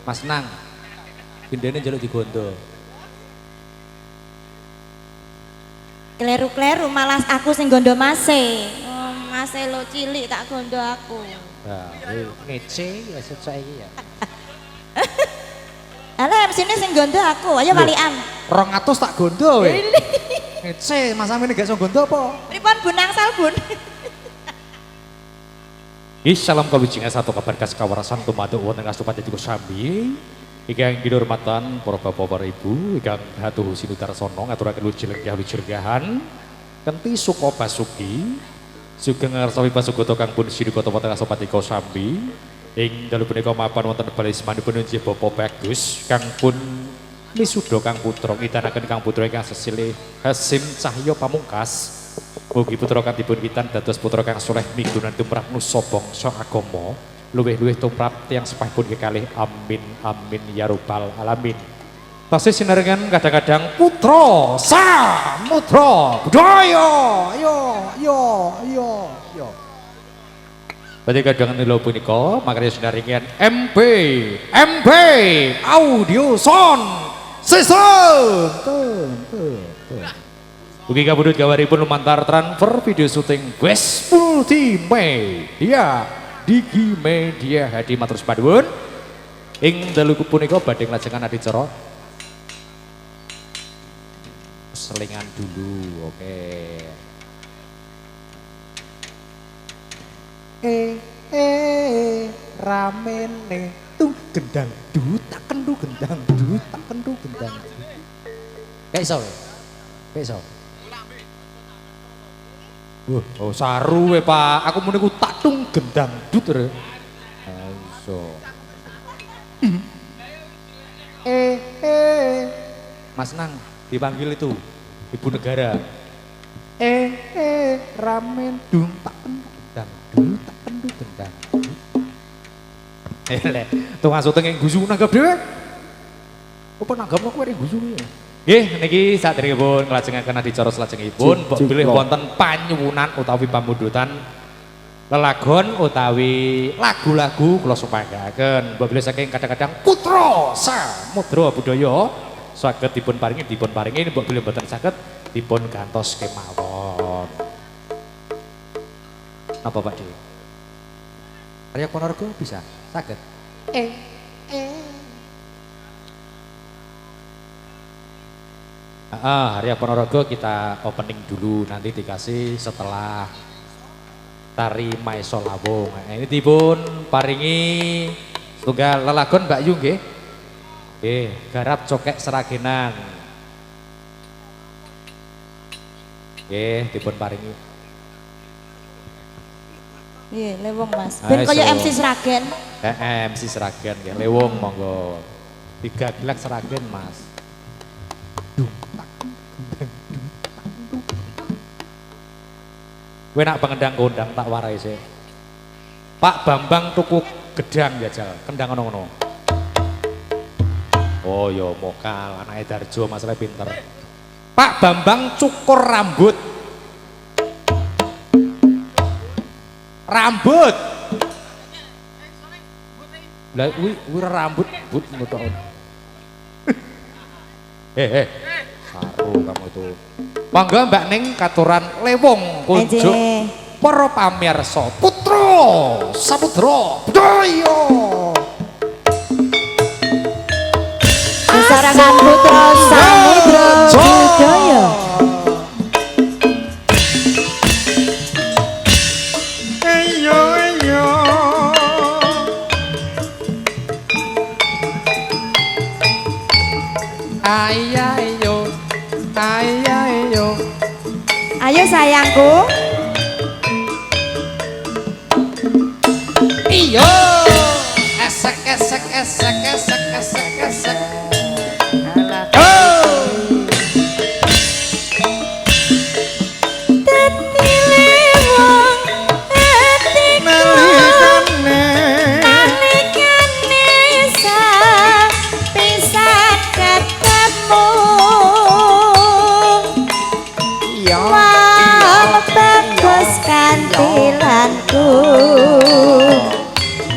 Mas Nang. Gendene njaluk digondo. Kleru-kleru malah aku sing gondo Mase. Oh, Mase lo cilik tak gondo aku. Nah, ngece ya sesuk iki ya. Ala MC-ne sing gondo aku, ayo walian. 200 tak gondo we. Ngece, Mas Amin gak iso gondo apa? Pripun Bun angsal Bun? Salam kawijinan satu kabar kas kawarasan tumaduk wonten Kabupaten Kosambi. Ingkang kinurmatan para bapak para ibu, ingkang hatuh sinutarsono ngaturaken lujenengah-lujenengahan kanthi suka basuki sugeng ngarsawi pasugoto kang pun sidukata wonten Kabupaten Kosambi. Ing dalu punika mapan wonten balismanipun inggih Bapak Bagus kang pun misuda kang putra ngitanaken kang putra ingkang sesilih Hasim Cahyo Pamungkas. Mugi putra kang dipun kitan dados putra kang saleh migunan tumrap nusa bangsa agama. Luwih-luwih tumrap tiyang sepahipun kekalih amin amin ya rabbal alamin. Tasih sinarengan kadang-kadang putra samudra budaya yo. Badhe kadang nilo punika makarya sinarengan MP audio sound system. Ugi kabudut gawaripun lumantar transfer video syuting West Multimedia Digi Media Hadi matur paduwun ing dalu punika badhe nglajengan adicara selingan dulu. Oke. Ramene tuh gendang tak kendu gendang tak kendu gendang. Kayak iso. Kayak iso. Oh saru we Pak, aku muni ku tak tung gendang dut re. Iso. Mas Nang dipanggil itu Ibu Negara. Ramen dung tak kendu gendang tak kendu gendang. Lek tukang syuting ing gusu nanggap dhewe. Apa nanggapno kowe ing gusu iki? Nggih niki saderengipun nglajengaken adicara salajengipun mbok bilih wonten panyuwunan utawi pamundutan lelagon utawi lagu-lagu kula supayakaken mbok bilih saking kadang-kadang putra samudra budaya saged dipun paringi mbok bilih mboten saged dipun gantos kemawon. Apa Pak Dewi? Arya Ponorogo bisa? Saged? Arya Ponorogo kita opening dulu, nanti dikasih setelah tari Maeso Lawung. Nah, ini dipun paringi setunggal lelagon Mbak Yu nggih. Garap cokek seragenan. Nggih, dipun paringi. Iya, lewong Mas. Ben kaya MC Seragen. MC Seragen nggih, lewong monggo. 3 gelak Seragen Mas. Kowe nak pengendang kondang tak warai sih. Pak Bambang tuku gedang jajal, kendang ngono-ngono. Oh yo mokal, anake Darjo masalah pinter. Pak Bambang cukur rambut. Rambut. Lah kuwi rambut but ngono. Saru kamu itu. Monggo Mbak Ning katuran lewong kunjuk para pamirsa putra samudra budaya. Sesarangan putra samudra budaya. Ayo sayangku. Iyo esek esek esek esek esek esek.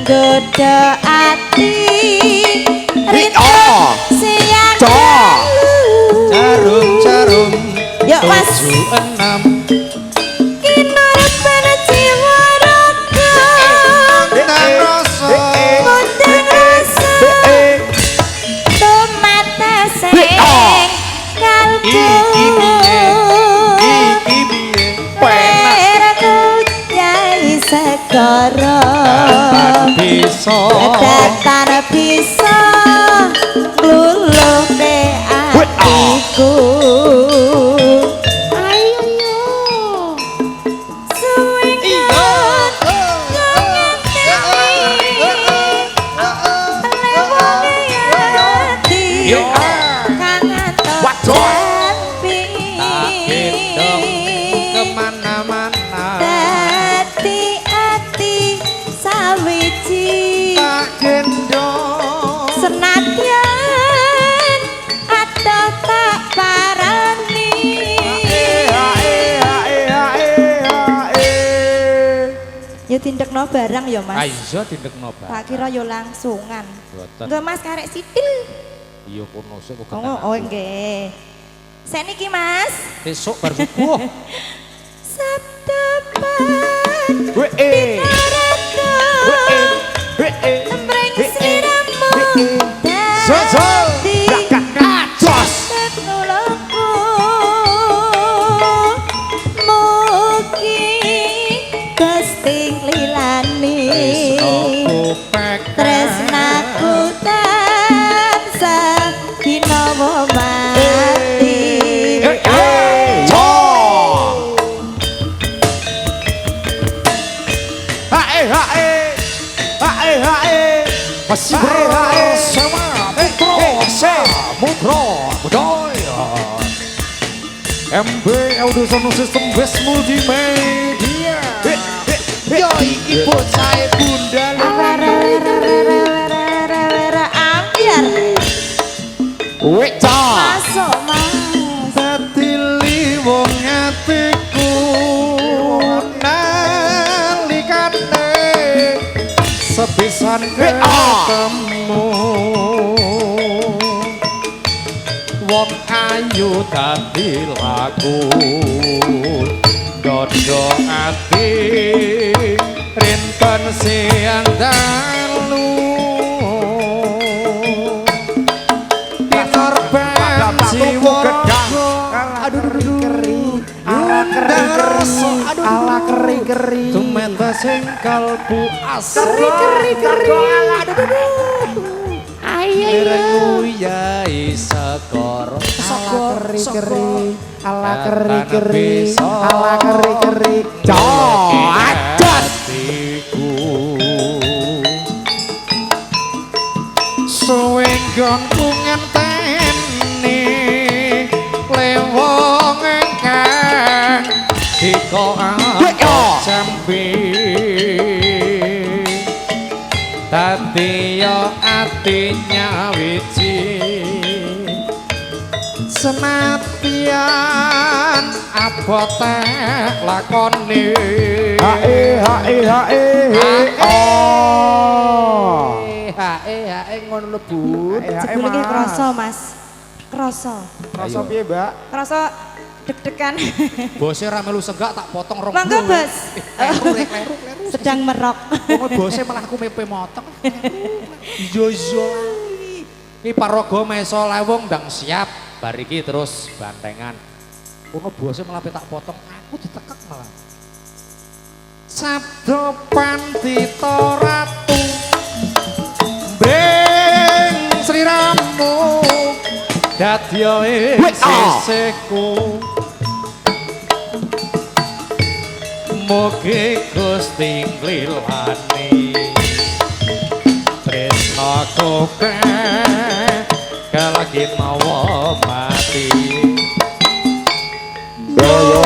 Goda ati segara bisa datan bisa ngluluhke atiku tindekno barang ya Mas. Iya tindekno barang. Tak kira yo langsungan. Boten. Enggak Mas karek sidil. Iya kono sik kok. Oh nggih. Seniki Mas. Besok bar subuh. Sabtu pan. Wee. Tembreng sliramu. Jojo. Brakat kacos. Teknoloku. Mugi Gusti lilani. Tresnaku tansah ginawa mati. Masih bersama Putro Samudro Budaya MB Audio Sound System Best Multimedia. Yo iki bocah bunda Ambiar Weca masuk Mas. Satili wong atiku nalikane sepisan ketemu wong ayu dadi laku dodo ati rinten siang dalu dikorban jiwa aduh ala keri tumeta sing kalbu asri ayo yai sekor ala keri hatiku suwenggon ngenteni lewong engkang dikoak jambi dadi yo atinya wiji senatian abote lakoni ngono lho Bu. Jebul iki krasa Mas. Krasa piye Mbak? Krasa deg-degan. Bose ora melu senggak tak potong rong. Mangga Bos. Kleru. Sedang merok. Wong bose malah aku mepe motong. Iya. Iki paraga meso lewong ndang siap. Bar iki terus bantengan. Ono bose malah tak potong, aku ditekek malah. Sabdo Pandita Ratu Breng sliramu dadya sisihku mugi Gusti nglilani tresnaku kalagi mawa mati yo